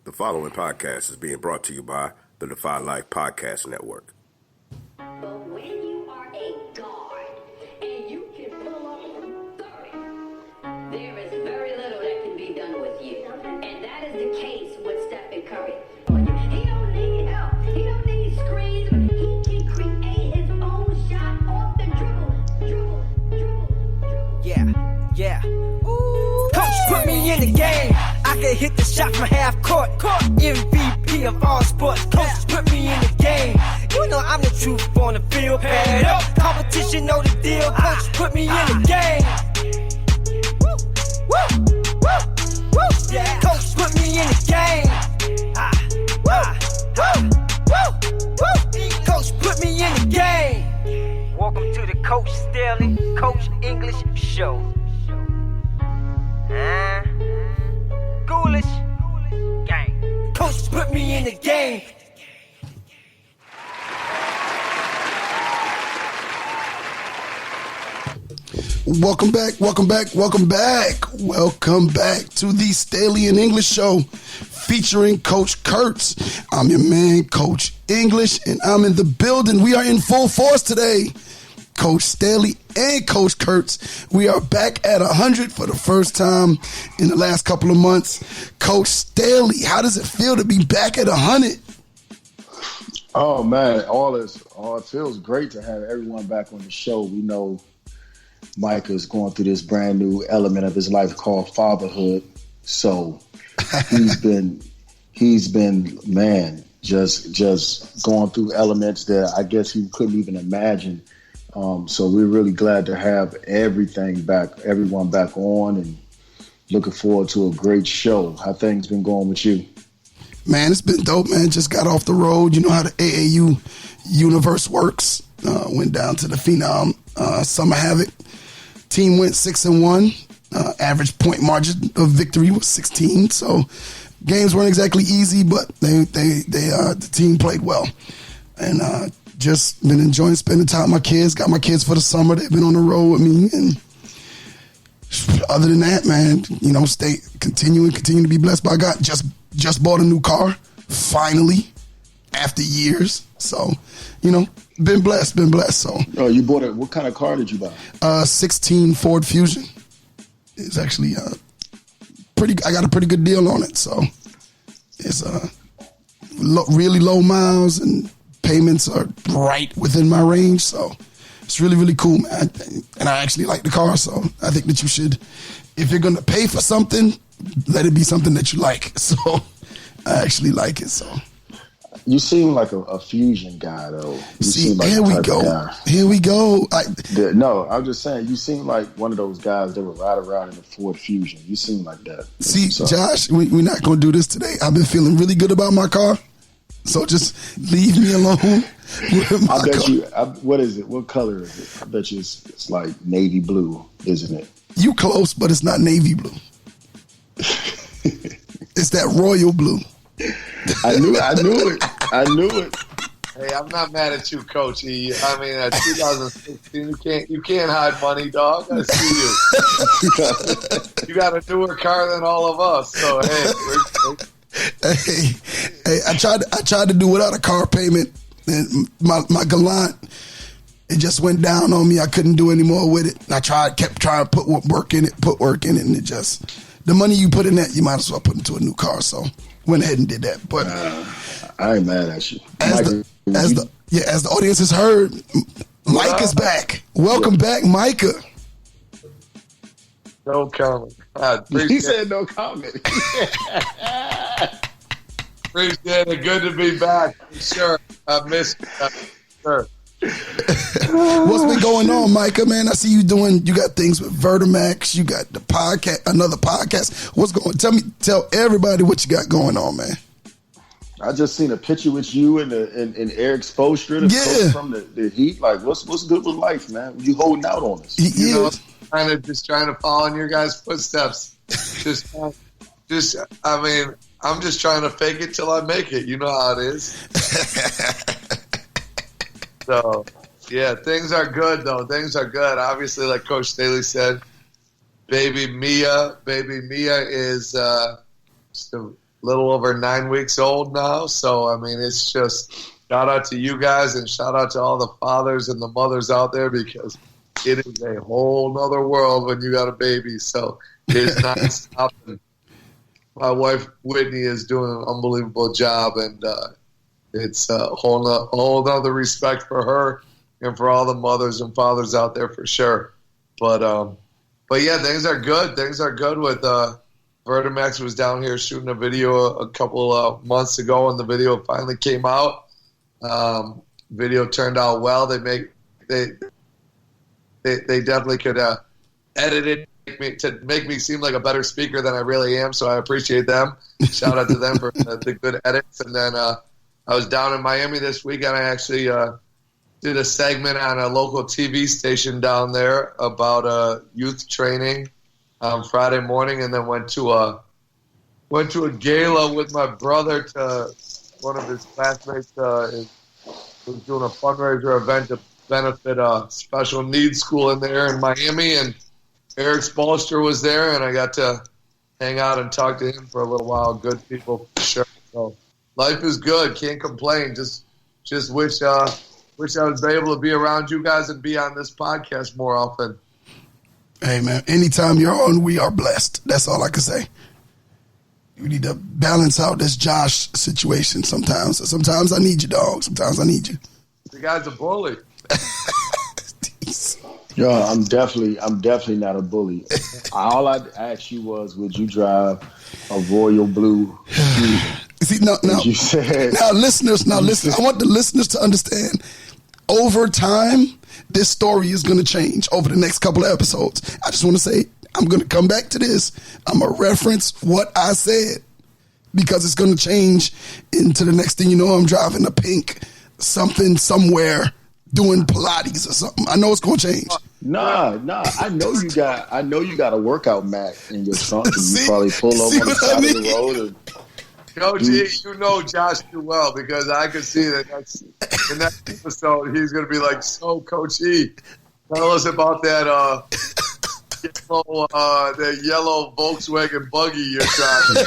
The following podcast is being brought to you by the Defy Life Podcast Network. But when you are a guard and you can pull up from 30, there is very little that can be done with you. And that is the case with Stephen Curry. He don't need help. He don't need screens. He can create his own shot off the dribble. Yeah. Ooh. Coach put me in the game. I can hit the shot from half court. MVP of all sports. Coach put me in the game. You know I'm the truth on the field. Pad up. Competition know the deal. Coach put me in the game. Woo. Yeah. Coach put me in the game. Coach put me in the game. Welcome to the Coach Staley, Coach English Show. Ghoulish gang. Coach put me in the game. Welcome back to the Staley and English Show featuring Coach Kurtz. I'm your man, Coach English, and I'm in the building. We are in full force today. Coach Staley and Coach Kurtz. We are back at 100 for the first time in the last couple of months. Coach Staley, how does it feel to be back at 100? Oh man, it feels great to have everyone back on the show. We know Micah is going through this brand new element of his life called fatherhood. So he's been man, just going through elements that I guess he couldn't even imagine. So we're really glad to have everyone back on, and looking forward to a great show. How things been going with you? Man, it's been dope, man. Just got off the road. You know how the AAU universe works. Went down to the Phenom Summer Havoc. Team went 6-1. Average point margin of victory was 16. So games weren't exactly easy, but the team played well. And just been enjoying spending time with my kids. Got my kids for the summer. They've been on the road with me. And other than that, man, you know, continue to be blessed by God. Just bought a new car, finally, after years. So, you know, been blessed. So, you bought what kind of car did you buy? 16 Ford Fusion. It's actually I got a pretty good deal on it. So it's really low miles and payments are right within my range. So it's really, really cool, man. And I actually like the car. So I think that you should, if you're going to pay for something, let it be something that you like. So I actually like it. So you seem like a Fusion guy, though. Here we go. No, I'm just saying, you seem like one of those guys that would ride around in a Ford Fusion. You seem like that. See, Josh, we're not going to do this today. I've been feeling really good about my car. So just leave me alone with my car. What is it? What color is it? I bet you it's like navy blue, isn't it? You close, but it's not navy blue. It's that royal blue. I knew it. Hey, I'm not mad at you, Coach. I mean, at 2016, you can't hide money, dog. I see you. You got a newer car than all of us. So hey, I tried to do without a car payment, and my Galant, it just went down on me. I couldn't do any more with it. And I kept trying to put work in it, and it just, the money you put in that, you might as well put into a new car. So went ahead and did that. But I ain't mad at you. As the audience has heard, Micah's back. Welcome back, Micah. No comment. He said no comment. Appreciate it. Good to be back. Sure. I missed you. Sure. What's been going on, Micah, man? I see you got things with Vertimax. You got the podcast, another podcast. What's going on? Tell everybody what you got going on, man. I just seen a picture with you and Eric Spoelstra, the coach from the Heat. Like, what's good with life, man? You holding out on us? Just trying to follow in your guys' footsteps. I'm just trying to fake it till I make it. You know how it is. So, yeah, things are good, though. Things are good. Obviously, like Coach Staley said, baby Mia is little over 9 weeks old now. So, I mean, it's just shout out to you guys and shout out to all the fathers and the mothers out there, because it is a whole nother world when you got a baby. So it's not stopping. My wife, Whitney, is doing an unbelievable job, and it's a whole nother respect for her and for all the mothers and fathers out there for sure. But yeah, things are good. Things are good with Vertimax was down here shooting a video a couple of months ago, and the video finally came out. Video turned out well. They definitely could edit it to make me seem like a better speaker than I really am, so I appreciate them. Shout out to them for the good edits. And then I was down in Miami this weekend. I actually did a segment on a local TV station down there about youth training on Friday morning, and then went to a gala with my brother to one of his classmates was doing a fundraiser event to benefit a special needs school in there in Miami, and Eric Spolster was there, and I got to hang out and talk to him for a little while. Good people for sure. So life is good. Can't complain. Just wish I was able to be around you guys and be on this podcast more often. Hey, man, anytime you're on, we are blessed. That's all I can say. You need to balance out this Josh situation sometimes. Sometimes I need you, dog. Sometimes I need you. The guy's a bully. Yo, I'm definitely not a bully. All I asked you was, would you drive a royal blue Fusion? See, now, you said, listeners, listen. I want the listeners to understand. Over time, this story is going to change over the next couple of episodes. I just want to say, I'm going to come back to this. I'm going to reference what I said, because it's going to change into the next thing you know, I'm driving a pink something somewhere doing Pilates or something. I know it's going to change. Nah. I know you got a workout mat in your trunk, and you probably pull over on the side of the road. And Coach E, you know Josh too well, because I could see that in that episode he's going to be like, so Coach E, tell us about that yellow Volkswagen buggy you're driving.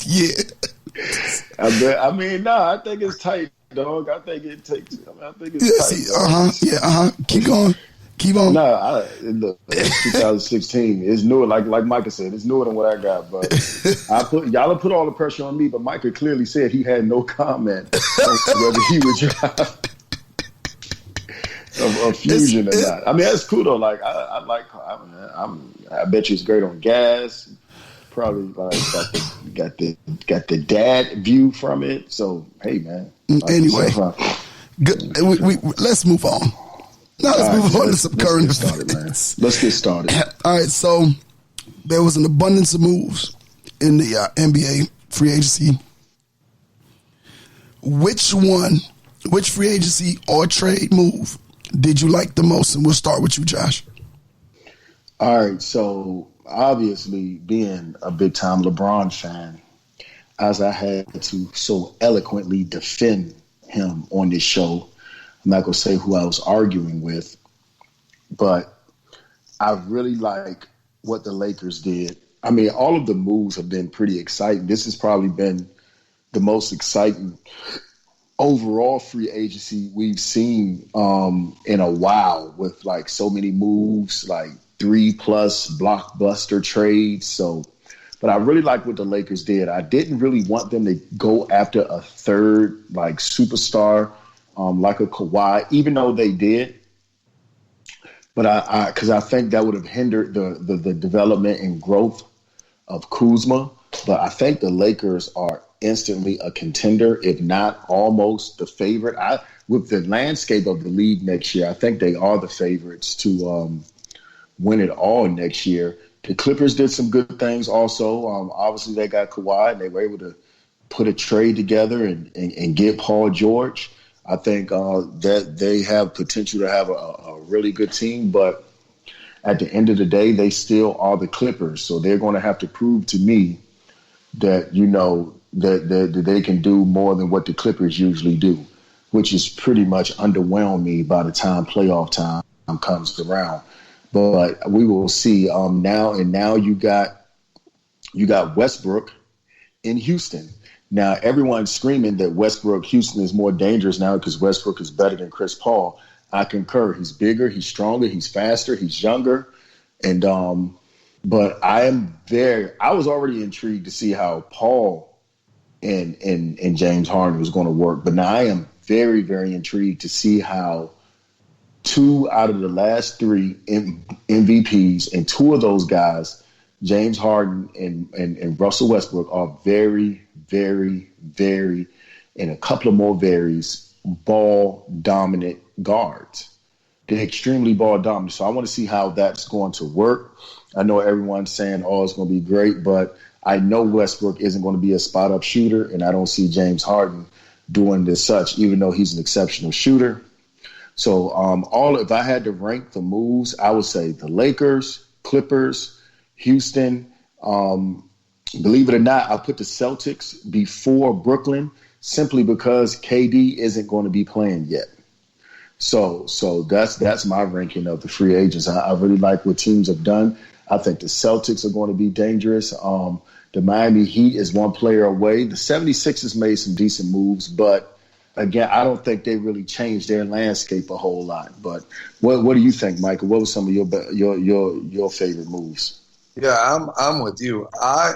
Yeah. I think it's tight, dog. I think it's tight. Keep going. Keep on. Look, 2016. It's newer, like Micah said. It's newer than what I got. But y'all have put all the pressure on me. But Micah clearly said he had no comment on whether he would drive a Fusion or not. I mean, that's cool though. Like I bet you it's great on gas. Probably like got the dad view from it. So hey, man. Anyway, good. We let's move on. Now let's move on to some current events. Let's get started. All right, so there was an abundance of moves in the NBA free agency. Which free agency or trade move did you like the most? And we'll start with you, Josh. All right, so obviously being a big-time LeBron fan, as I had to so eloquently defend him on this show, I'm not going to say who I was arguing with, but I really like what the Lakers did. I mean, all of the moves have been pretty exciting. This has probably been the most exciting overall free agency we've seen in a while, with like so many moves, like 3+ blockbuster trades. So, but I really like what the Lakers did. I didn't really want them to go after a third like superstar, like a Kawhi, even though they did. But because I think that would have hindered the development and growth of Kuzma. But I think the Lakers are instantly a contender, if not almost the favorite. With the landscape of the league next year, I think they are the favorites to win it all next year. The Clippers did some good things also. Obviously, they got Kawhi, and they were able to put a trade together and get Paul George. I think that they have potential to have a really good team, but at the end of the day, they still are the Clippers. So they're going to have to prove to me that, that they can do more than what the Clippers usually do, which is pretty much underwhelm me by the time playoff time comes around. But we will see. Now you got Westbrook. in Houston. Now, everyone's screaming that Houston is more dangerous now because Westbrook is better than Chris Paul. I concur. He's bigger, he's stronger, he's faster, he's younger. And but I was already intrigued to see how Paul and James Harden was going to work. But now I am very, very intrigued to see how 2 out of the last 3 MVPs, and 2 of those guys, James Harden and Russell Westbrook, are very, very, very, and a couple of more varies, ball dominant guards. They're extremely ball dominant. So I want to see how that's going to work. I know everyone's saying, it's going to be great, but I know Westbrook isn't going to be a spot up shooter, and I don't see James Harden doing this such, even though he's an exceptional shooter. So if I had to rank the moves, I would say the Lakers, Clippers, Houston. Believe it or not, I put the Celtics before Brooklyn simply because KD isn't going to be playing yet. So that's my ranking of the free agents. I really like what teams have done. I think the Celtics are going to be dangerous. The Miami Heat is one player away. The 76ers made some decent moves, but again, I don't think they really changed their landscape a whole lot. But what do you think, Micah? What were some of your favorite moves? Yeah, I'm with you. I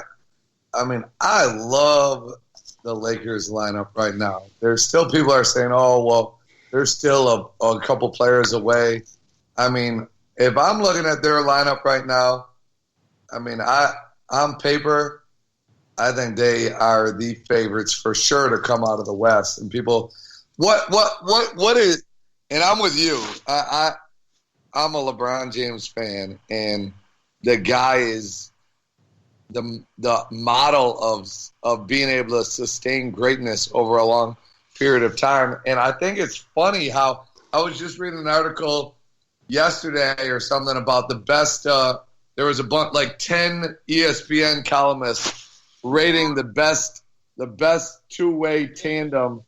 mean, I love the Lakers lineup right now. There's still people are saying, they're still a couple players away. I mean, if I'm looking at their lineup right now, I mean, on paper, I think they are the favorites for sure to come out of the West. And people, what is? And I'm with you. I'm a LeBron James fan, and the guy is the model of being able to sustain greatness over a long period of time. And I think it's funny how I was just reading an article yesterday or something about the best. There was a bunch, like 10 ESPN columnists rating the best two-way tandem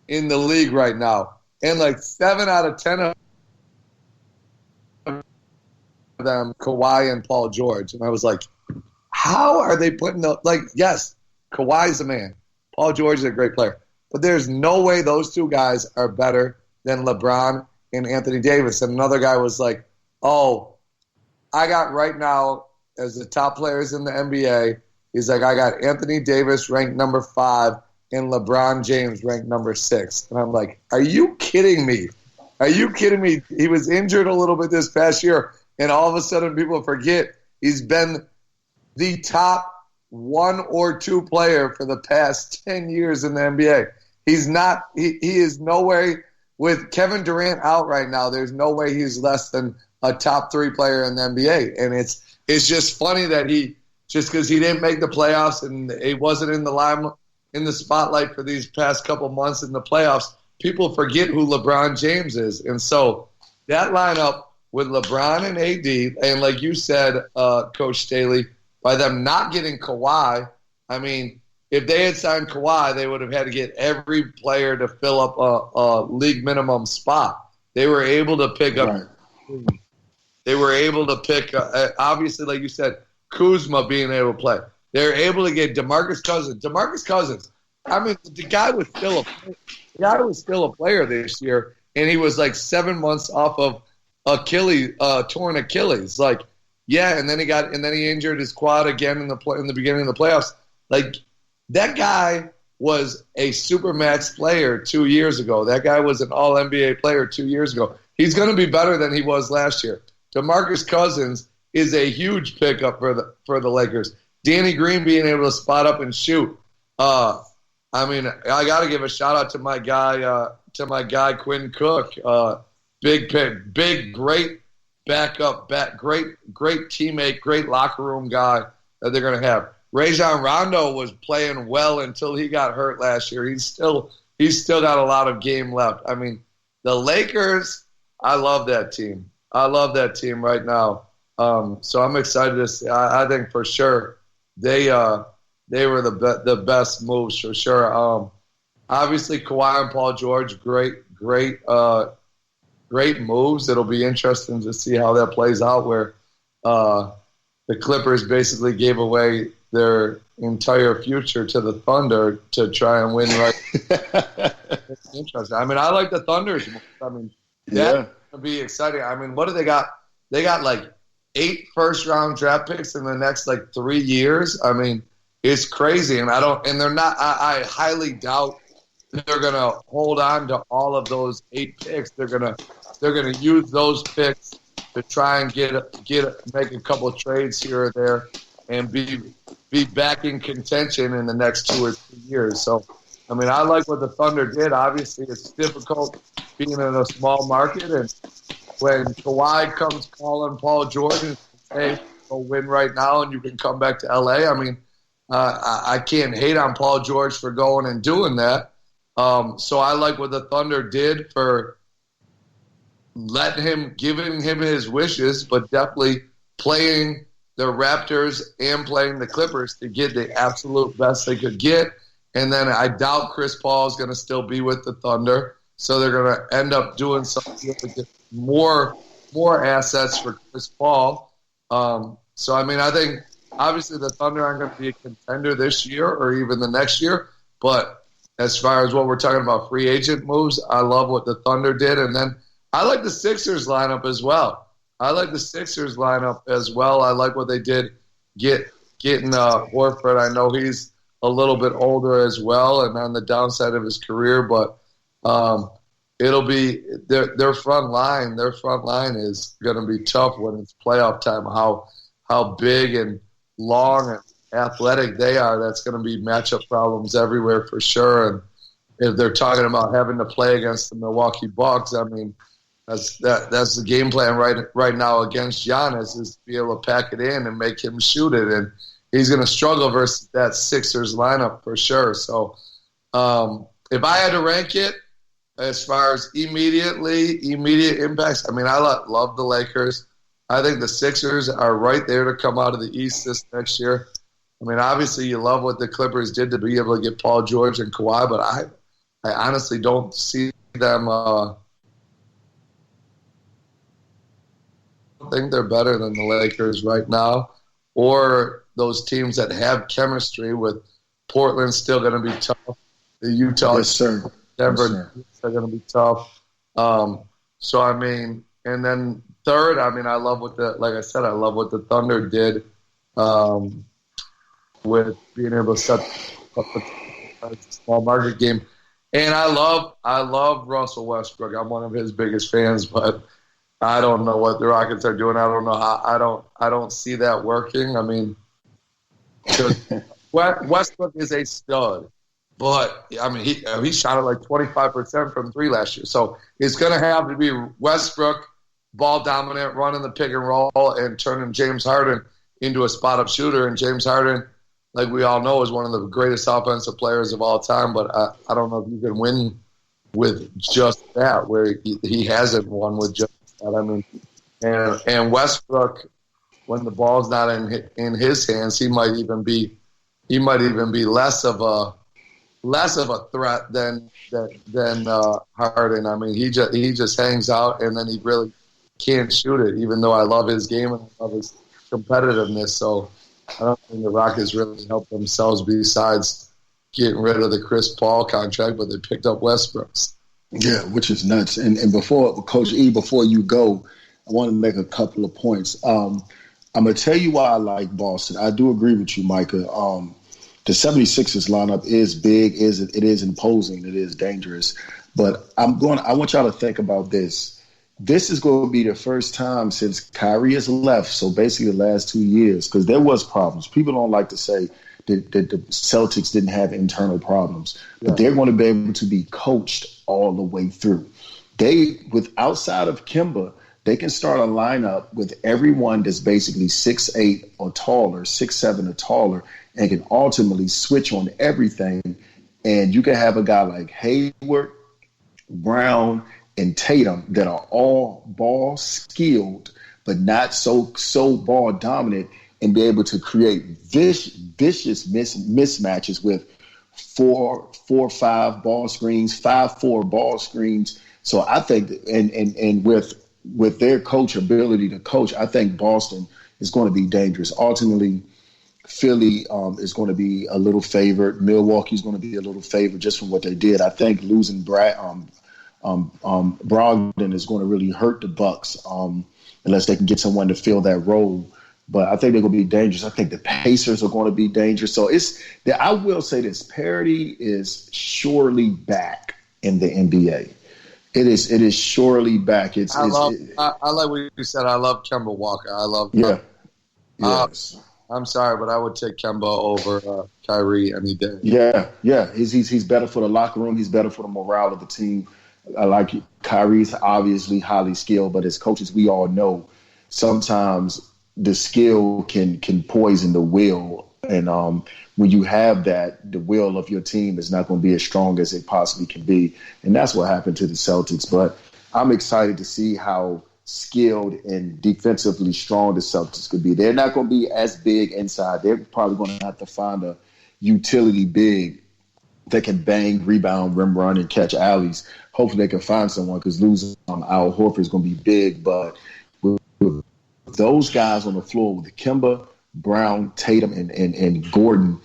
in the league right now, and like 7 out of 10 of them, Kawhi and Paul George. And I was like, how are they putting yes, Kawhi's the man. Paul George is a great player. But there's no way those 2 guys are better than LeBron and Anthony Davis. And another guy was like, I got right now as the top players in the NBA, he's like, I got Anthony Davis ranked number 5 and LeBron James ranked number 6. And I'm like, are you kidding me? Are you kidding me? He was injured a little bit this past year, and all of a sudden people forget he's been the top 1 or 2 player for the past 10 years in the NBA. He's not. He is no way, with Kevin Durant out right now, there's no way he's less than a top 3 player in the NBA. And it's just funny that just because he didn't make the playoffs and he wasn't in the spotlight for these past couple months in the playoffs, people forget who LeBron James is. And so that lineup with LeBron and AD, and like you said, Coach Staley, by them not getting Kawhi, I mean, if they had signed Kawhi, they would have had to get every player to fill up a league minimum spot. They were able to pick up. Right. They were able to pick, obviously, like you said, Kuzma being able to play. They're able to get DeMarcus Cousins. DeMarcus Cousins. I mean, the guy was still a player this year, and he was like 7 months off of torn Achilles. Like, yeah, and then he injured his quad again in the beginning of the playoffs. Like, that guy was a supermax player 2 years ago. That guy was an All-NBA player 2 years ago. He's going to be better than he was last year. DeMarcus Cousins is a huge pickup for the Lakers. Danny Green being able to spot up and shoot. I mean, I got to give a shout out to my guy Quinn Cook. Big pick, great backup, great teammate, great locker room guy that they're going to have. Rajon Rondo was playing well until he got hurt last year. He's still got a lot of game left. I mean, the Lakers, I love that team. I love that team right now. So I'm excited to see. I think for sure they were the best moves for sure. Obviously, Kawhi and Paul George, great moves. It'll be interesting to see how that plays out. Where the Clippers basically gave away their entire future to the Thunder to try and win. Right? Interesting. I mean, I like the Thunder's. I mean, that's gonna be exciting. I mean, what do they got? They got like 8 first-round draft picks in the next like 3 years. I mean, it's crazy, and they're not. I highly doubt they're gonna hold on to all of those 8 picks. They're gonna use those picks to try and make a couple of trades here or there, and be back in contention in the next 2 or 3 years. So, I mean, I like what the Thunder did. Obviously, it's difficult being in a small market, and when Kawhi comes calling Paul George and says, hey, go win right now and you can come back to L.A., I mean, I can't hate on Paul George for going and doing that. So I like what the Thunder did for giving him his wishes, but definitely playing the Raptors and playing the Clippers to get the absolute best they could get. And then I doubt Chris Paul is going to still be with the Thunder, so they're going to end up doing something to get more assets for Chris Paul. So, I mean, I think obviously the Thunder aren't going to be a contender this year or even the next year, but as far as what we're talking about free agent moves, I love what the Thunder did. And then I like the Sixers lineup as well. I like what they did getting Horford. I know he's a little bit older as well and on the downside of his career, but it'll be their front line. Their front line is going to be tough when it's playoff time. How big and long and athletic they are. That's going to be matchup problems everywhere for sure. And if they're talking about having to play against the Milwaukee Bucks, I mean, that's the game plan right now against Giannis, is to be able to pack it in and make him shoot it. And he's going to struggle versus that Sixers lineup for sure. So if I had to rank it as far as immediate impacts, I mean, I love the Lakers. I think the Sixers are right there to come out of the East this next year. I mean, obviously you love what the Clippers did to be able to get Paul George and Kawhi, but I honestly don't see them I think they're better than the Lakers right now, or those teams that have chemistry with Portland still going to be tough. The Utah, yes, sir. Denver, yes, sir. Are going to be tough. So, I mean, and then third, I mean, I love what the Thunder did with being able to set up a small market game. And I love Russell Westbrook. I'm one of his biggest fans, but I don't know what the Rockets are doing. I don't know how. I don't see that working. I mean, Westbrook is a stud, but I mean he shot it like 25% from 3 last year. So it's going to have to be Westbrook, ball dominant, running the pick and roll, and turning James Harden into a spot up shooter. And James Harden, like we all know, is one of the greatest offensive players of all time. But I don't know if you can win with just that, where he hasn't won with just. I mean, and Westbrook, when the ball's not in his hands, he might even be less of a threat than Harden. I mean, he just hangs out, and then he really can't shoot it. Even though I love his game and I love his competitiveness, so I don't think the Rockets really helped themselves besides getting rid of the Chris Paul contract, but they picked up Westbrook's. Yeah, which is nuts. And before, Coach E, before you go, I want to make a couple of points. I'm going to tell you why I like Boston. I do agree with you, Micah. The 76ers lineup is big, it is imposing, it is dangerous. But I want y'all to think about this. This is going to be the first time since Kyrie has left, so basically the last 2 years, because there was problems. People don't like to say that the Celtics didn't have internal problems, but they're going to be able to be coached all the way through. Outside of Kemba, they can start a lineup with everyone that's basically 6'8" or taller, 6'7" or taller, and can ultimately switch on everything. And you can have a guy like Hayward, Brown, and Tatum that are all ball skilled, but not so ball dominant, and be able to create vicious mismatches with 4-5 ball screens, 5-4 ball screens. So I think, and with their ability to coach, I think Boston is going to be dangerous. Ultimately, Philly is going to be a little favored. Milwaukee's going to be a little favored just from what they did. I think losing Brogdon is going to really hurt the Bucks unless they can get someone to fill that role. But I think they're going to be dangerous. I think the Pacers are going to be dangerous. So I will say this: parity is surely back in the NBA. It is surely back. I like what you said. I love Kemba Walker. I love. Yeah. Yes. I'm sorry, but I would take Kemba over Kyrie any day. Yeah. He's better for the locker room. He's better for the morale of the team. I like it. Kyrie's obviously highly skilled, but as coaches, we all know sometimes the skill can poison the will. And when you have that, the will of your team is not going to be as strong as it possibly can be. And that's what happened to the Celtics. But I'm excited to see how skilled and defensively strong the Celtics could be. They're not going to be as big inside. They're probably going to have to find a utility big that can bang, rebound, rim run, and catch alleys. Hopefully they can find someone, because losing Al Horford is going to be big. But with those guys on the floor, with Kemba, Brown, Tatum, and Gordon,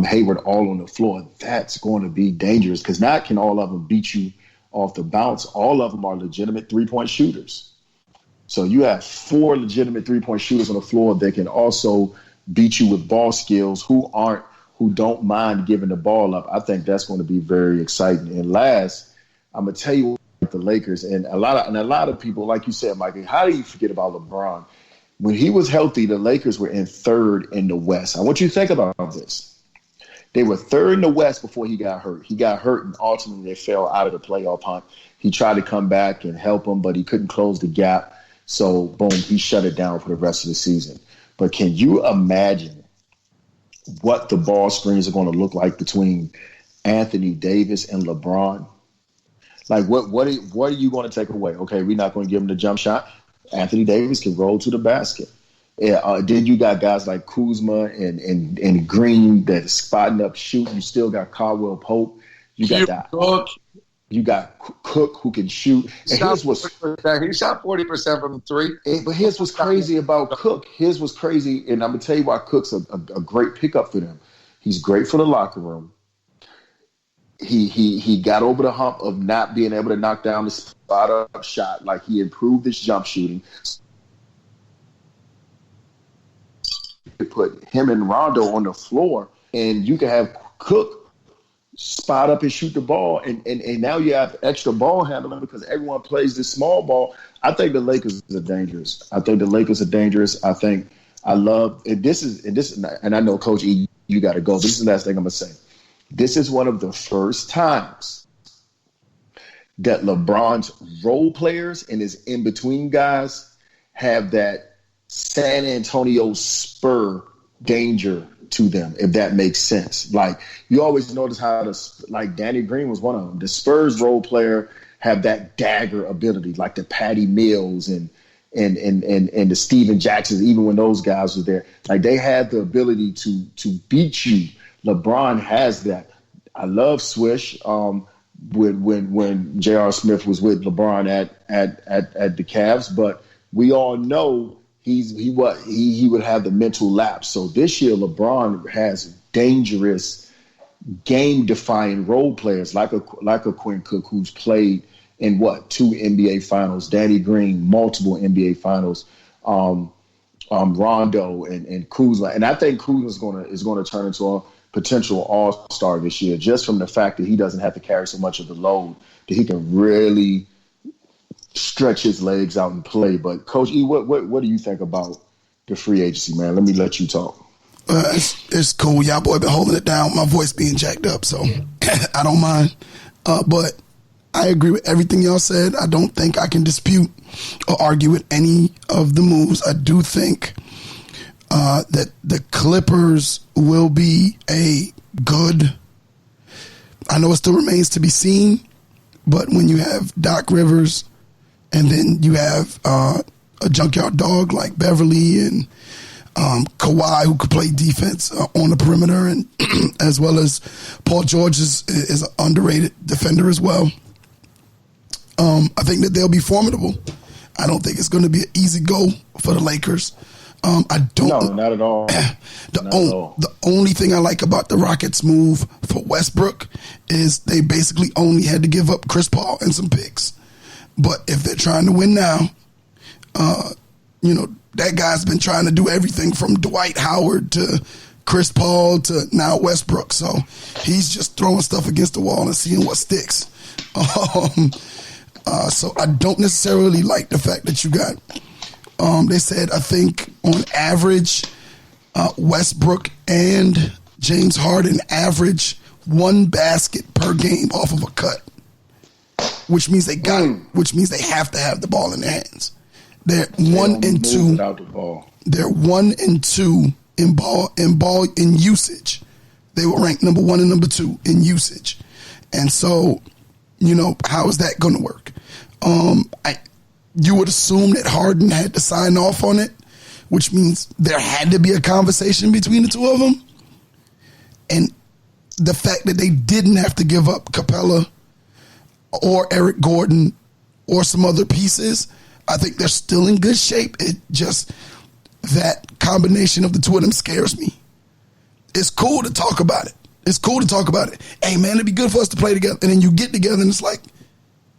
Hayward all on the floor, that's going to be dangerous, because not can all of them beat you off the bounce. All of them are legitimate three-point shooters. So you have 4 legitimate three-point shooters on the floor that can also beat you with ball skills, who don't mind giving the ball up. I think that's going to be very exciting. And last, I'm gonna tell you what, the Lakers and a lot of people, like you said, Micah, how do you forget about LeBron? When he was healthy, the Lakers were in 3rd in the West. I want you to think about this. They were 3rd in the West before he got hurt. He got hurt, and ultimately they fell out of the playoff hunt. He tried to come back and help them, but he couldn't close the gap. So, boom, he shut it down for the rest of the season. But can you imagine what the ball screens are going to look like between Anthony Davis and LeBron? Like, what are you going to take away? Okay, we're not going to give him the jump shot. Anthony Davis can roll to the basket. Then you got guys like Kuzma and Green that is spotting up, shooting. You still got Caldwell Pope. You got that. Cook. You got Cook, who can shoot. And he shot 40% from 3. But here's what's crazy about Cook. Here's what's crazy, and I'm going to tell you why Cook's a great pickup for them. He's great for the locker room. He got over the hump of not being able to knock down the spot-up shot. Like, he improved his jump shooting. Put him and Rondo on the floor, and you can have Cook spot up and shoot the ball, and now you have extra ball handling because everyone plays this small ball. I think the Lakers are dangerous. I think I love and I know Coach E, you got to go. This is the last thing I'm gonna say. This is one of the first times that LeBron's role players and his in-between guys have that San Antonio Spur danger to them, if that makes sense. Like, you always notice how Danny Green was one of them. The Spurs role player have that dagger ability, like the Patty Mills and the Steven Jacksons, even when those guys were there. Like, they had the ability to beat you. LeBron has that. I love Swish. When J.R. Smith was with LeBron at the Cavs, but we all know he would have the mental lapse. So this year, LeBron has dangerous, game-defying role players like a Quinn Cook, who's played in 2 NBA Finals, Danny Green, multiple NBA Finals, Rondo and Kuzma, and I think Kuzma is going to turn into a potential all-star this year, just from the fact that he doesn't have to carry so much of the load, that he can really stretch his legs out and play. But Coach E, what do you think about the free agency, man? Let me let you talk. It's cool. Y'all boy been holding it down. My voice being jacked up, so I don't mind. But I agree with everything y'all said. I don't think I can dispute or argue with any of the moves. I do think that the Clippers will be a good, I know it still remains to be seen, but when you have Doc Rivers and then you have a junkyard dog like Beverly and Kawhi, who could play defense on the perimeter, and as well as Paul George is an underrated defender as well. I think that they'll be formidable. I don't think it's going to be an easy go for the Lakers. I don't. No, not at all. The only thing I like about the Rockets' move for Westbrook is they basically only had to give up Chris Paul and some picks. But if they're trying to win now, that guy's been trying to do everything from Dwight Howard to Chris Paul to now Westbrook. So he's just throwing stuff against the wall and seeing what sticks. So I don't necessarily like the fact that you got, they said, I think on average, Westbrook and James Harden average 1 basket per game off of a cut, which means they have to have the ball in their hands. They're 1 and 2 without the ball. They're 1 and 2 in usage. They were ranked number 1 and number 2 in usage. And so, how is that going to work? You would assume that Harden had to sign off on it, which means there had to be a conversation between the two of them. And the fact that they didn't have to give up Capella or Eric Gordon or some other pieces, I think they're still in good shape. It just, that combination of the two of them scares me. It's cool to talk about it. Hey, man, it'd be good for us to play together. And then you get together and it's like,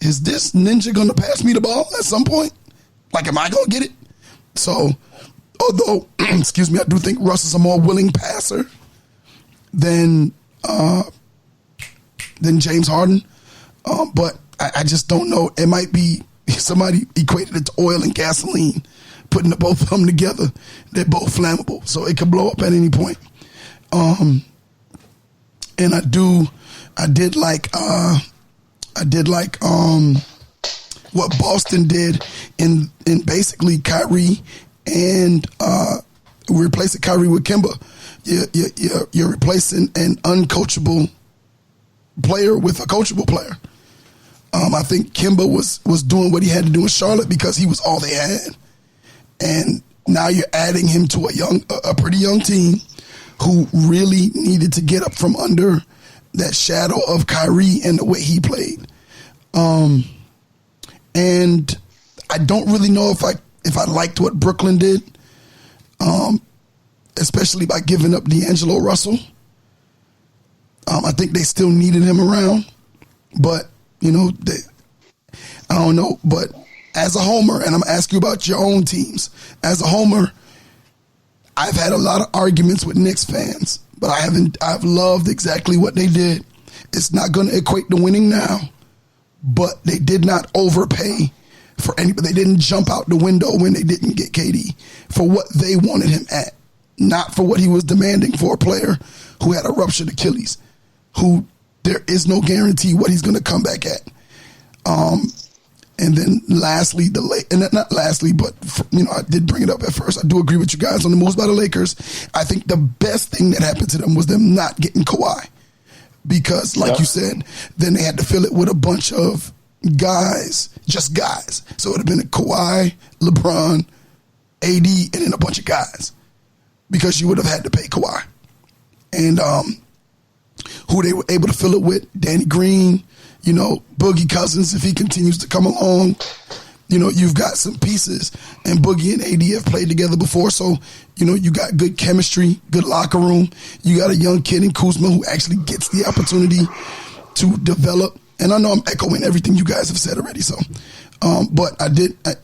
is this ninja going to pass me the ball at some point? Like, am I going to get it? So, although, excuse me, I do think Russ is a more willing passer than James Harden. But I just don't know. It might be somebody equated it to oil and gasoline, putting the both of them together. They're both flammable, so it could blow up at any point. And I did like what Boston did in basically Kyrie and replacing Kyrie with Kemba. You're replacing an uncoachable player with a coachable player. I think Kemba was doing what he had to do in Charlotte because he was all they had, and now you're adding him to a pretty young team who really needed to get up from under that shadow of Kyrie and the way he played. And I don't really know if I liked what Brooklyn did, especially by giving up D'Angelo Russell. I think they still needed him around, but I don't know. But as a homer, and I'm asking you about your own teams, as a homer, I've had a lot of arguments with Knicks fans, but I've loved exactly what they did. It's not going to equate to winning now, but they did not overpay for anybody. They didn't jump out the window when they didn't get KD for what they wanted him at, not for what he was demanding for a player who had a ruptured Achilles, who there is no guarantee what he's going to come back at. And then lastly, not lastly, but I did bring it up at first. I do agree with you guys on the moves by the Lakers. I think the best thing that happened to them was them not getting Kawhi. Because, like you said, then they had to fill it with a bunch of guys, just guys. So it would have been a Kawhi, LeBron, AD, and then a bunch of guys. Because you would have had to pay Kawhi. And who they were able to fill it with, Danny Green, Boogie Cousins, if he continues to come along. You've got some pieces, and Boogie and AD have played together before, so, you got good chemistry, good locker room. You got a young kid in Kuzma who actually gets the opportunity to develop. And I know I'm echoing everything you guys have said already, so. But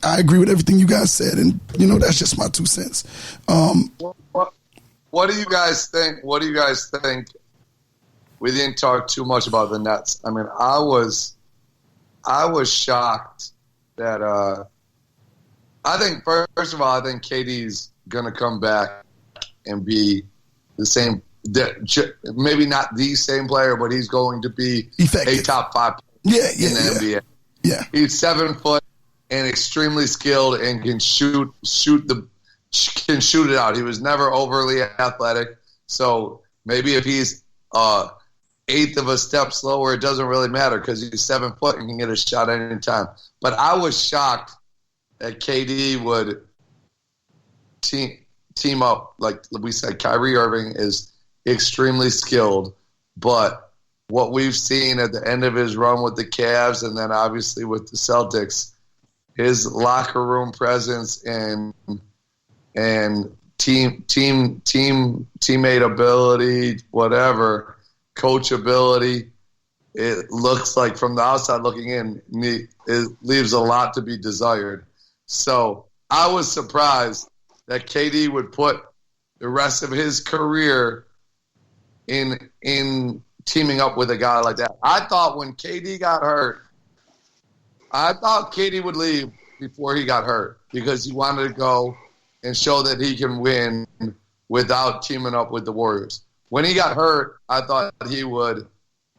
I agree with everything you guys said, and, that's just my 2 cents. What do you guys think? We didn't talk too much about the Nets. I mean, I was shocked that I think, first of all, I think KD's going to come back and be the same, maybe not the same player, but he's going to be effective. A top 5 in the NBA. Yeah. He's 7 foot and extremely skilled and can shoot it out. He was never overly athletic. So maybe if he's eighth of a step slower, it doesn't really matter because he's 7 foot and can get a shot at any time. But I was shocked that KD would team up. Like we said, Kyrie Irving is extremely skilled, but what we've seen at the end of his run with the Cavs and then obviously with the Celtics, his locker room presence and and teammate ability, whatever, coach ability. It looks like from the outside looking in, it leaves a lot to be desired. So I was surprised that KD would put the rest of his career in teaming up with a guy like that. I thought when KD got hurt, I thought KD would leave before he got hurt because he wanted to go and show that he can win without teaming up with the Warriors. When he got hurt, I thought he would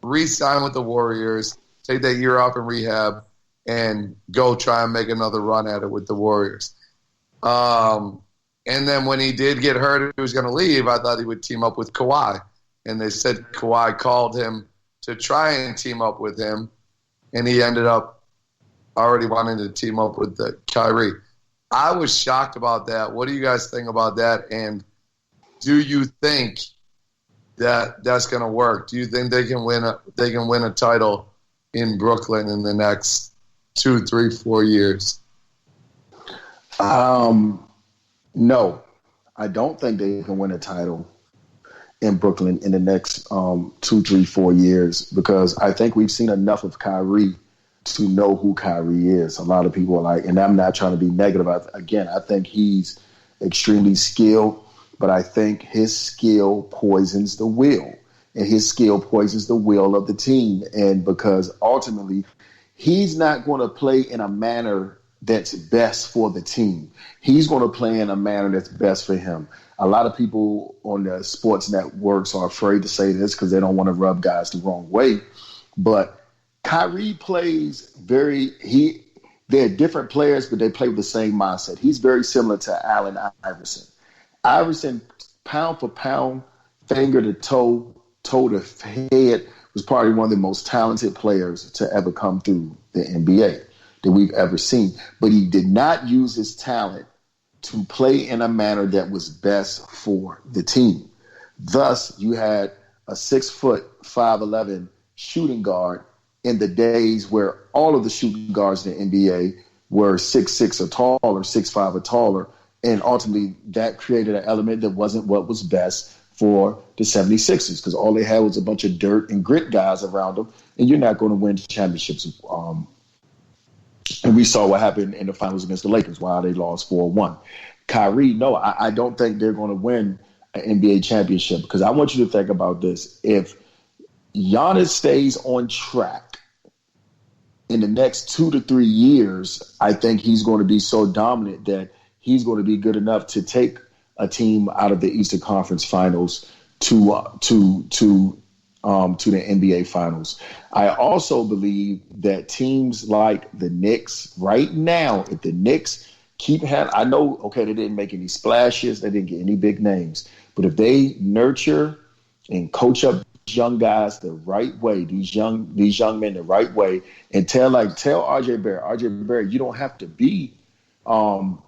re-sign with the Warriors, take that year off in rehab, and go try and make another run at it with the Warriors. And then when he did get hurt, he was going to leave, I thought he would team up with Kawhi. And they said Kawhi called him to try and team up with him, and he ended up already wanting to team up with Kyrie. I was shocked about that. What do you guys think about that? And do you think that that's going to work? Do you think they can win a title in Brooklyn in the next 2, 3, 4 years? No, I don't think they can win a title in Brooklyn in the next 2, 3, 4 years because I think we've seen enough of Kyrie to know who Kyrie is. A lot of people are like, and I'm not trying to be negative. I think he's extremely skilled, but I think his skill poisons the will, and his skill poisons the will of the team. And because ultimately he's not going to play in a manner that's best for the team. He's going to play in a manner that's best for him. A lot of people on the sports networks are afraid to say this because they don't want to rub guys the wrong way. But Kyrie plays they're different players, but they play with the same mindset. He's very similar to Allen Iverson. Iverson, pound for pound, finger to toe, toe to head, was probably one of the most talented players to ever come through the NBA that we've ever seen. But he did not use his talent to play in a manner that was best for the team. Thus, you had a 6', 5'11" shooting guard in the days where all of the shooting guards in the NBA were 6'6" or taller, 6'5" or taller. And ultimately, that created an element that wasn't what was best for the 76ers because all they had was a bunch of dirt and grit guys around them, and you're not going to win championships. And we saw what happened in the finals against the Lakers, while they lost 4-1. Kyrie, no, I don't think they're going to win an NBA championship because I want you to think about this. If Giannis stays on track in the next 2 to 3 years, I think he's going to be so dominant that he's going to be good enough to take a team out of the Eastern Conference Finals to the NBA Finals. I also believe that teams like the Knicks right now, if the Knicks I know, okay, they didn't make any splashes, they didn't get any big names, but if they nurture and coach up young guys the right way, these young men the right way, and tell RJ Barrett, you don't have to be LeBron.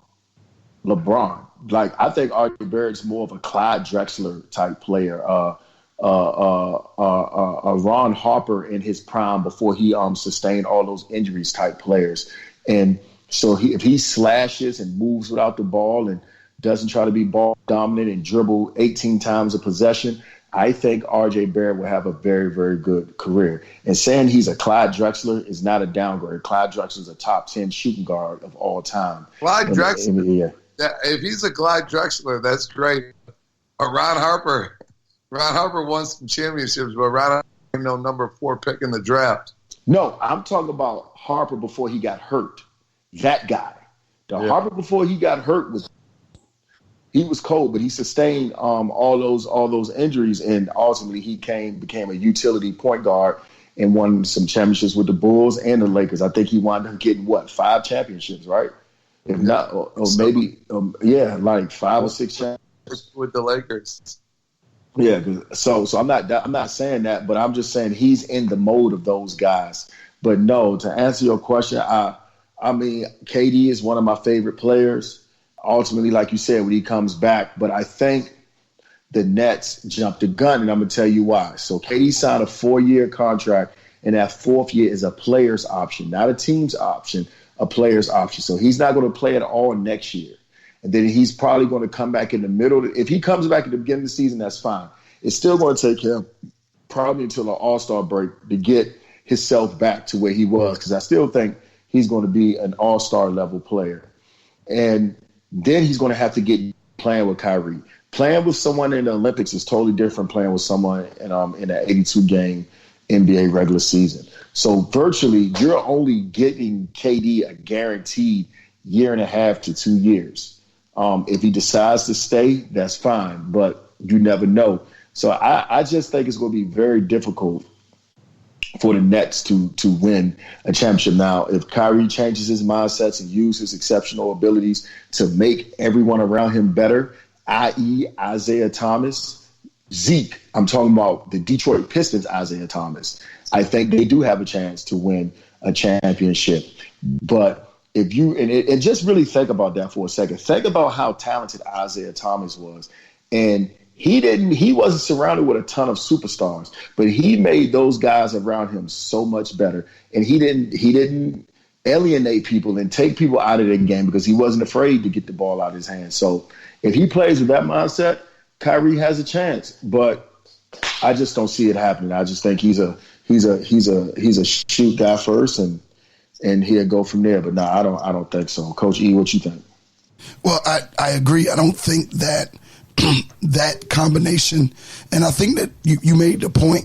Like, I think RJ Barrett's more of a Clyde Drexler type player, Ron Harper in his prime before he sustained all those injuries type players. And so if he slashes and moves without the ball and doesn't try to be ball dominant and dribble 18 times a possession, I think RJ Barrett will have a very, very good career. And saying he's a Clyde Drexler is not a downgrade. Clyde Drexler is a top 10 shooting guard of all time. Clyde Drexler. If he's a Clyde Drexler, that's great. Or Ron Harper won some championships, but Ron Harper ain't no number 4 pick in the draft. No, I'm talking about Harper before he got hurt. That guy. Harper before he got hurt was cold, but he sustained all those injuries, and ultimately he became a utility point guard and won some championships with the Bulls and the Lakers. I think he wound up getting 5 championships, right? If not, or maybe like 5 or 6 championships with the Lakers. Yeah, so I'm not saying that, but I'm just saying he's in the mode of those guys. But no, to answer your question, I mean, KD is one of my favorite players. Ultimately, like you said, when he comes back, but I think the Nets jumped the gun, and I'm going to tell you why. So KD signed a 4-year contract, and that 4th year is a player's option, not a team's option, a player's option. So he's not going to play at all next year. And then he's probably going to come back in the middle. If he comes back at the beginning of the season, that's fine. It's still going to take him probably until an All-Star break to get himself back to where he was, because I still think he's going to be an All-Star level player. And then he's going to have to get playing with Kyrie. Playing with someone in the Olympics is totally different playing with someone in an 82-game NBA regular season. So virtually, you're only getting KD a guaranteed 1.5 to 2 years. If he decides to stay, that's fine, but you never know. So I just think it's going to be very difficult for the Nets to win a championship. Now, if Kyrie changes his mindsets and uses his exceptional abilities to make everyone around him better, i.e. Isaiah Thomas, Zeke, I'm talking about the Detroit Pistons, Isaiah Thomas, I think they do have a chance to win a championship. But if you, and just really think about that for a second. Think about how talented Isaiah Thomas was. And he wasn't surrounded with a ton of superstars, but he made those guys around him so much better. And he didn't alienate people and take people out of their game because he wasn't afraid to get the ball out of his hands. So if he plays with that mindset, Kyrie has a chance. But I just don't see it happening. I just think he's a shoot guy first, and he'll go from there. But no, I don't think so. Coach E, what you think? Well, I agree. I don't think that that combination, and I think that you made the point,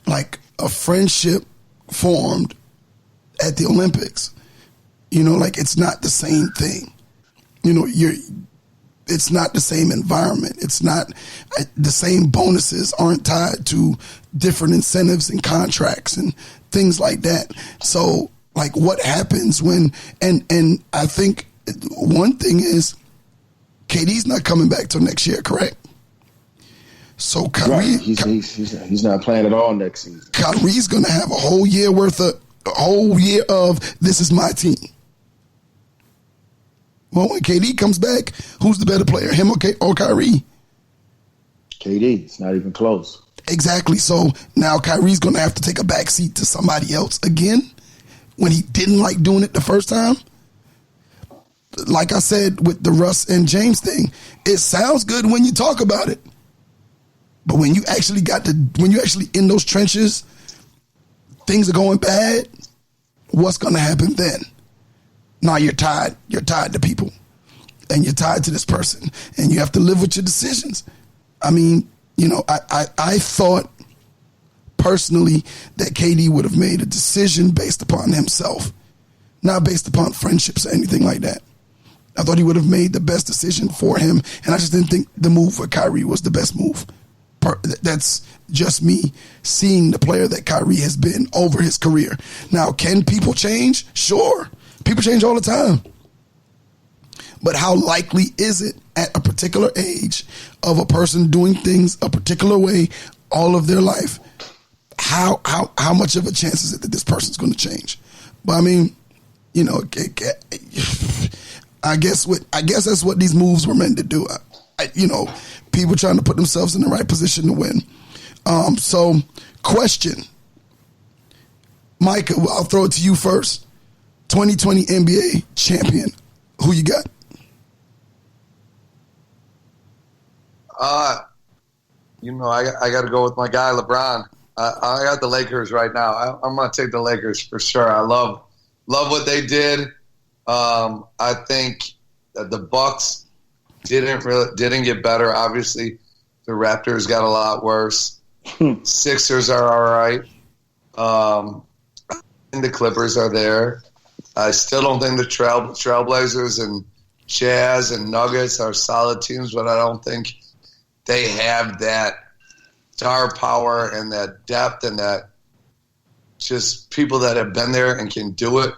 like a friendship formed at the Olympics. Like it's not the same thing. It's not the same environment. It's not the same bonuses aren't tied to different incentives and contracts and things like that. So like what happens when, and I think one thing is KD's not coming back till next year, correct? So Kyrie, right. He's not playing at all next season. Kyrie's going to have a whole year of this is my team. Well, when KD comes back, who's the better player, him or Kyrie? KD. It's not even close. Exactly. So now Kyrie's going to have to take a backseat to somebody else again when he didn't like doing it the first time. Like I said with the Russ and James thing, it sounds good when you talk about it, but when you actually in those trenches, things are going bad. What's going to happen then? Now you're tied. You're tied to people, and you're tied to this person, and you have to live with your decisions. I mean, I thought personally that KD would have made a decision based upon himself, not based upon friendships or anything like that. I thought he would have made the best decision for him, and I just didn't think the move for Kyrie was the best move. That's just me seeing the player that Kyrie has been over his career. Now, can people change? Sure. People change all the time. But how likely is it at a particular age of a person doing things a particular way all of their life? How much of a chance is it that this person's going to change? But I mean, I guess that's what these moves were meant to do. People trying to put themselves in the right position to win. So, question, Micah, I'll throw it to you first. 2020 NBA champion, who you got? I got to go with my guy LeBron. I got the Lakers right now. I'm going to take the Lakers for sure. I love what they did. I think that the Bucks didn't get better. Obviously, the Raptors got a lot worse. Sixers are all right. And the Clippers are there. I still don't think the Trailblazers and Jazz and Nuggets are solid teams, but I don't think they have that star power and that depth and that just people that have been there and can do it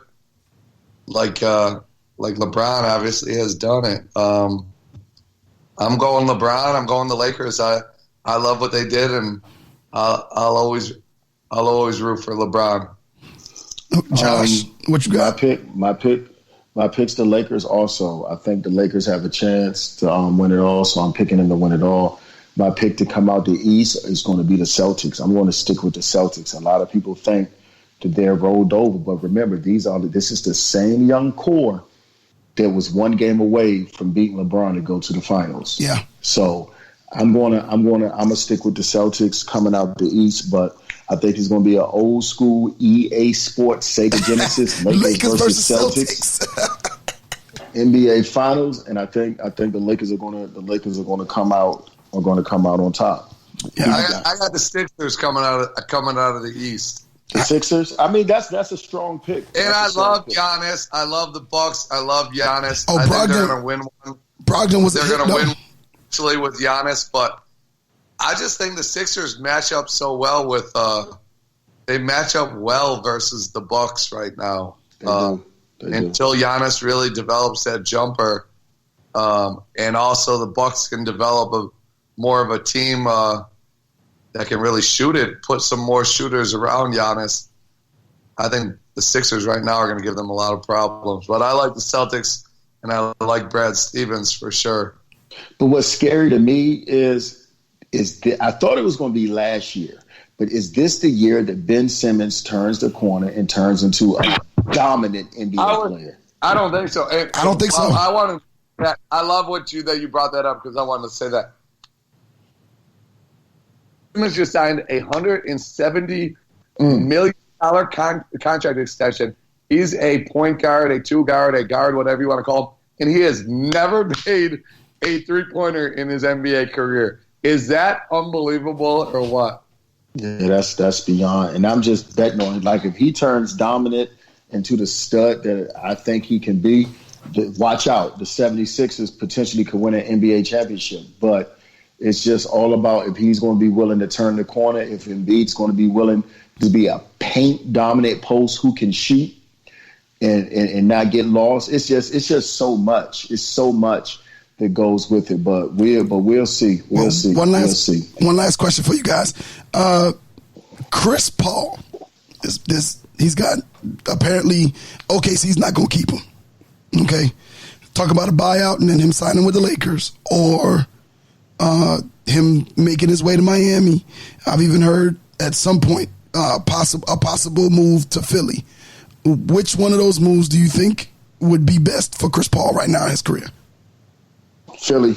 like LeBron obviously has done it. I'm going LeBron. I'm going the Lakers. I love what they did, and I'll always root for LeBron. Josh, what you got? My pick's the Lakers also. I think the Lakers have a chance to win it all, so I'm picking them to win it all. My pick to come out the East is going to be the Celtics. I'm going to stick with the Celtics. A lot of people think that they're rolled over, but remember, this is the same young core that was one game away from beating LeBron to go to the finals. Yeah. So I'm gonna stick with the Celtics coming out the East, but I think it's gonna be an old school EA Sports Sega Genesis Lakers versus Celtics. NBA Finals, and I think the Lakers are gonna come out on top. Yeah, I got the Sixers coming out of the East. The Sixers. I mean, that's a strong pick. And I love Giannis. I love the Bucks. I love Giannis. Oh, I think they're Brogdon. going to win one. Brogdon was They're a hit, going to though. win actually with Giannis, but I just think the Sixers match up so well with. They match up well versus the Bucks right now. They do. Until Giannis really develops that jumper, and also the Bucks can develop more of a team that can really shoot it, put some more shooters around Giannis. I think the Sixers right now are going to give them a lot of problems. But I like the Celtics, and I like Brad Stevens for sure. But what's scary to me is I thought it was going to be last year, but is this the year that Ben Simmons turns the corner and turns into a dominant NBA player? I don't think so. And, I don't think so. I love that you brought that up because I wanted to say that. Simmons just signed a $170 million contract extension. He's a point guard, a two guard, a guard, whatever you want to call him, and he has never made a three-pointer in his NBA career. Is that unbelievable or what? Yeah, that's beyond. And I'm just betting on it. Like, if he turns dominant into the stud that I think he can be, watch out. The 76ers potentially could win an NBA championship. But it's just all about if he's going to be willing to turn the corner, if Embiid's going to be willing to be a paint-dominant post who can shoot and not get lost. It's just so much. It's so much that goes with it. But we'll see. We'll see. One last question for you guys. Chris Paul he's got apparently OKC's not going to keep him. Okay, talk about a buyout and then him signing with the Lakers or him making his way to Miami. I've even heard at some point a possible move to Philly. Which one of those moves do you think would be best for Chris Paul right now in his career? Philly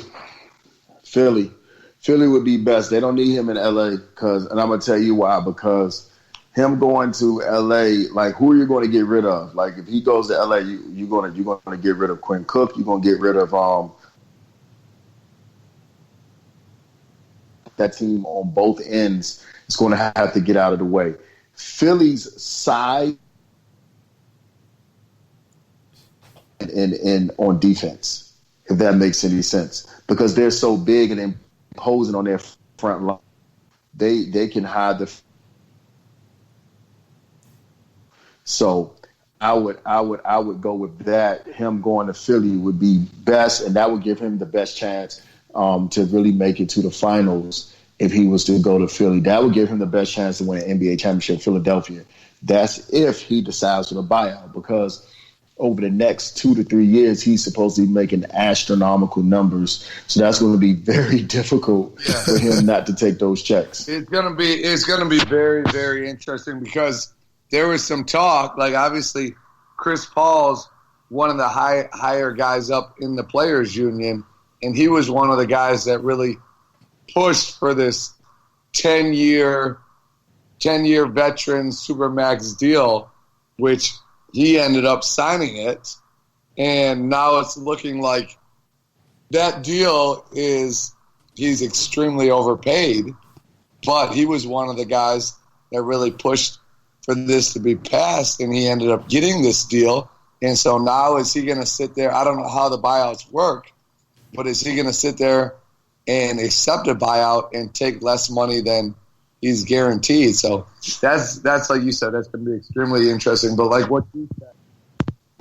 would be best. They don't need him in LA and I'm gonna tell you why. Because him going to LA, like, who are you going to get rid of? Like, if he goes to LA, you're going to get rid of Quinn Cook. You're going to get rid of that team on both ends. Is going to have to get out of the way. Philly's side and on defense, if that makes any sense, because they're so big and imposing on their front line, they can hide the. So I would go with that. Him going to Philly would be best, and that would give him the best chance to really make it to the finals. If he was to go to Philly, that would give him the best chance to win an NBA championship. Philadelphia. That's if he decides to buyout, because over the next 2 to 3 years, he's supposed to be making astronomical numbers. So that's going to be very difficult for him not to take those checks. It's going to be very, very interesting because there was some talk. Like, obviously, Chris Paul's one of the higher guys up in the Players Union, and he was one of the guys that really pushed for this 10-year veteran Supermax deal, which he ended up signing it, and now it's looking like that deal he's extremely overpaid, but he was one of the guys that really pushed for this to be passed, and he ended up getting this deal. And so now is he going to sit there? I don't know how the buyouts work, but is he going to sit there and accept a buyout and take less money than he's guaranteed? So that's like you said, that's going to be extremely interesting. But like what you said,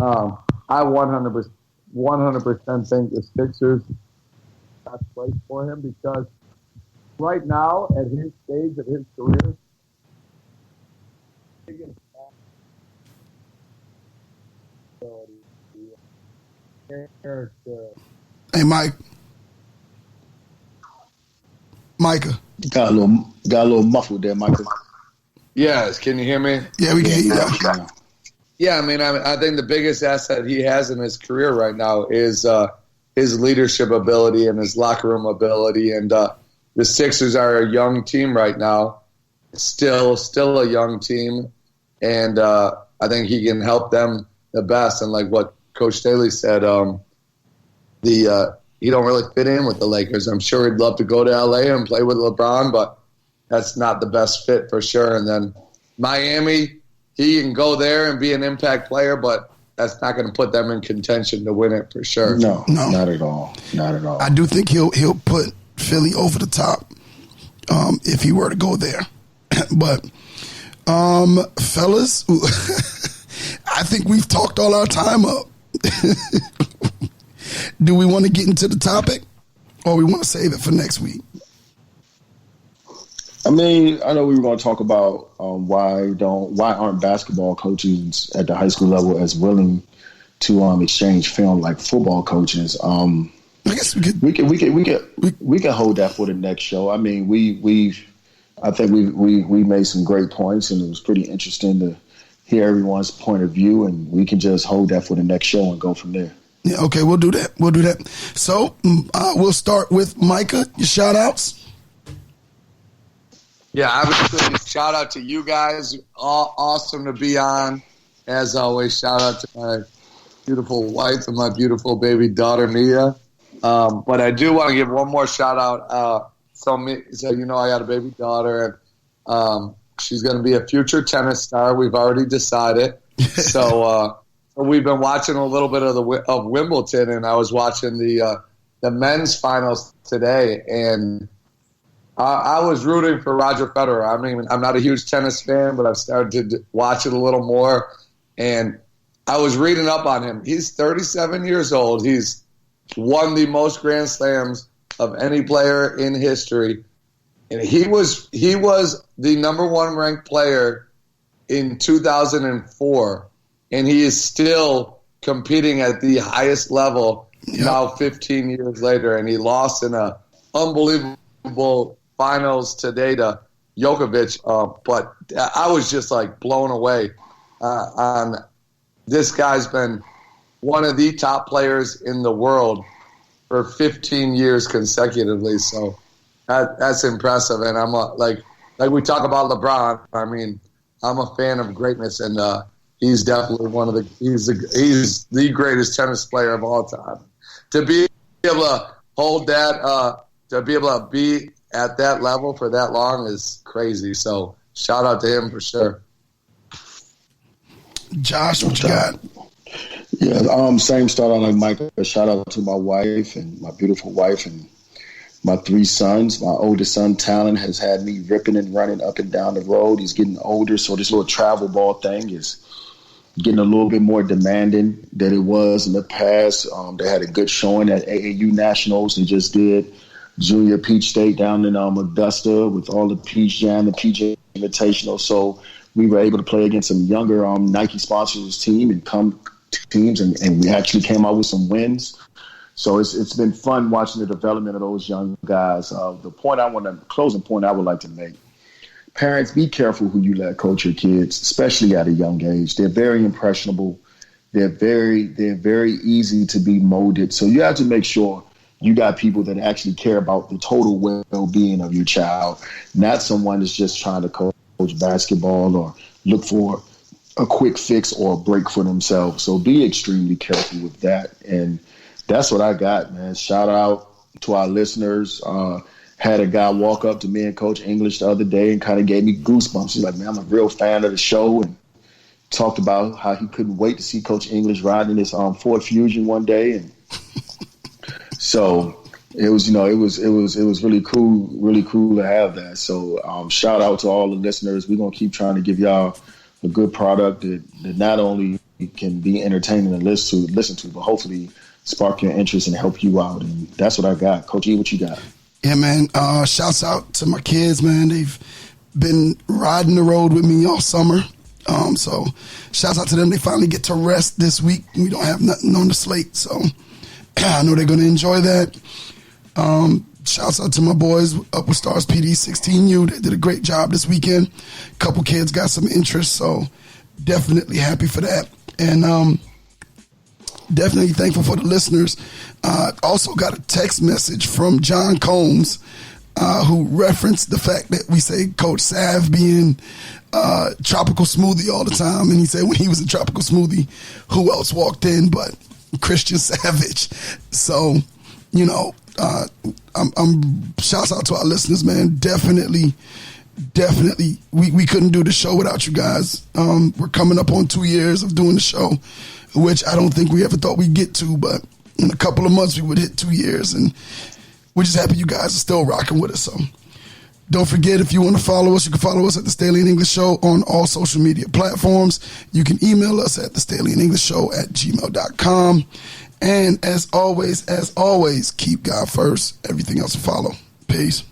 I 100% think the Sixers got place for him, because right now at his stage of his career, Hey, Micah. Got a little muffled there, Micah. Yes, can you hear me? Yeah, we can hear you now. Yeah, I mean, I think the biggest asset he has in his career right now is his leadership ability and his locker room ability. And the Sixers are a young team right now, still a young team. And I think he can help them the best. And like what Coach Staley said, he don't really fit in with the Lakers. I'm sure he'd love to go to LA and play with LeBron, but that's not the best fit for sure. And then Miami, he can go there and be an impact player, but that's not going to put them in contention to win it for sure. No, not at all. Not at all. I do think he'll put Philly over the top if he were to go there. But fellas, I think we've talked all our time up. Do we want to get into the topic, or we want to save it for next week? I mean, I know we were going to talk about why aren't basketball coaches at the high school level as willing to exchange film like football coaches. I guess we could hold that for the next show. I mean, I think we made some great points, and it was pretty interesting to hear everyone's point of view, and we can just hold that for the next show and go from there. Yeah, okay, we'll do that. So we'll start with Micah. Your shout outs. Yeah, obviously, shout out to you guys. Awesome to be on. As always, shout out to my beautiful wife and my beautiful baby daughter, Mia. But I do want to give one more shout out. So you know I got a baby daughter, and she's going to be a future tennis star. We've already decided. So we've been watching a little bit of Wimbledon, and I was watching the men's finals today, and I was rooting for Roger Federer. I mean, I'm not a huge tennis fan, but I've started to watch it a little more. And I was reading up on him. He's 37 years old. He's won the most Grand Slams of any player in history. And he was the number one ranked player in 2004. And he is still competing at the highest level now 15 years later. And he lost in an unbelievable finals today to Djokovic, but I was just like blown away on this guy's been one of the top players in the world for 15 years consecutively. So that's impressive. And I'm like we talk about LeBron. I mean, I'm a fan of greatness, and he's definitely he's the greatest tennis player of all time. To be able to hold that, to be able to be at that level for that long is crazy. So shout out to him for sure. Josh, what you got? Yeah, same start on like Micah. Shout out to my wife and my beautiful wife and my 3 sons. My oldest son, Talon, has had me ripping and running up and down the road. He's getting older, so this little travel ball thing is getting a little bit more demanding than it was in the past. They had a good showing at AAU Nationals. They just did Junior Peach State down in Augusta with all the Peach Jam, the PJ Invitational. So we were able to play against some younger Nike sponsors teams, and we actually came out with some wins. So it's been fun watching the development of those young guys. Closing point I would like to make: parents, be careful who you let coach your kids, especially at a young age. They're very impressionable. They're very easy to be molded. So you have to make sure you got people that actually care about the total well-being of your child, not someone that's just trying to coach basketball or look for a quick fix or a break for themselves. So be extremely careful with that. And that's what I got, man. Shout out to our listeners. Had a guy walk up to me and Coach English the other day and kind of gave me goosebumps. He's like, man, I'm a real fan of the show, and talked about how he couldn't wait to see Coach English riding his Ford Fusion one day. And so it was really cool to have that. So shout out to all the listeners. We're gonna keep trying to give y'all a good product that not only can be entertaining to listen to, but hopefully spark your interest and help you out. And that's what I got. Coach E, what you got? Yeah, man. Shouts out to my kids, man. They've been riding the road with me all summer. So shouts out to them. They finally get to rest this week. We don't have nothing on the slate, so I know they're going to enjoy that. Shouts out to my boys up with Stars PD 16U. They did a great job this weekend. Couple kids got some interest, so definitely happy for that. And definitely thankful for the listeners. Also got a text message from John Combs, who referenced the fact that we say Coach Sav being Tropical Smoothie all the time. And he said when he was in Tropical Smoothie, who else walked in but Christian Savage? So, you know, I'm shouts out to our listeners, man. Definitely, we couldn't do the show without you guys. We're coming up on 2 years of doing the show, which I don't think we ever thought we'd get to, but in a couple of months we would hit 2 years, and we're just happy you guys are still rocking with us. So don't forget, if you want to follow us, you can follow us at The Staley and English Show on all social media platforms. You can email us at thestaleyandenglishtshow@gmail.com. And as always, keep God first. Everything else will follow. Peace.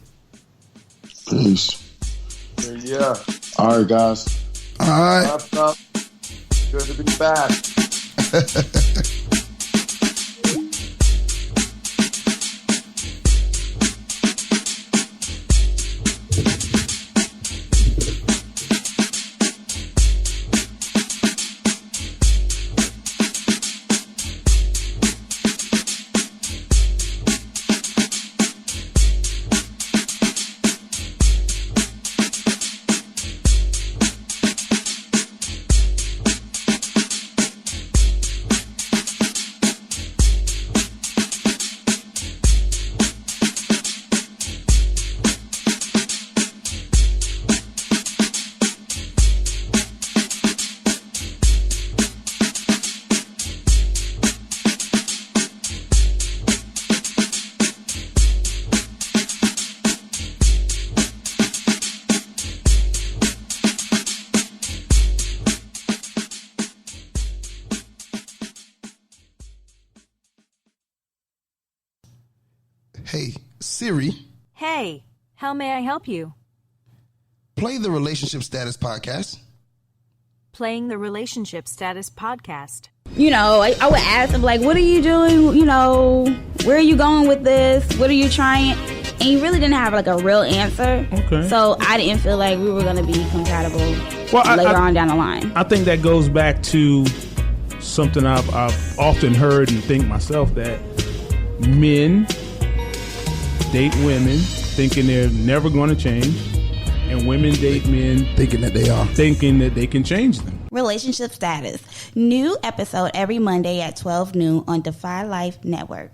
Peace. Yeah. All right, guys. All right. Wrapped up. Good to be back. Hey, Siri. Hey, how may I help you? Play the Relationship Status Podcast. Playing the Relationship Status Podcast. You know, I would ask him, like, what are you doing? You know, where are you going with this? What are you trying? And he really didn't have, like, a real answer. Okay. So I didn't feel like we were going to be compatible later on down the line. I think that goes back to something I've often heard and think myself, that men date women thinking they're never going to change, and women date men thinking that they can change them. Relationship Status. New episode every Monday at 12 noon on Defy Life Network.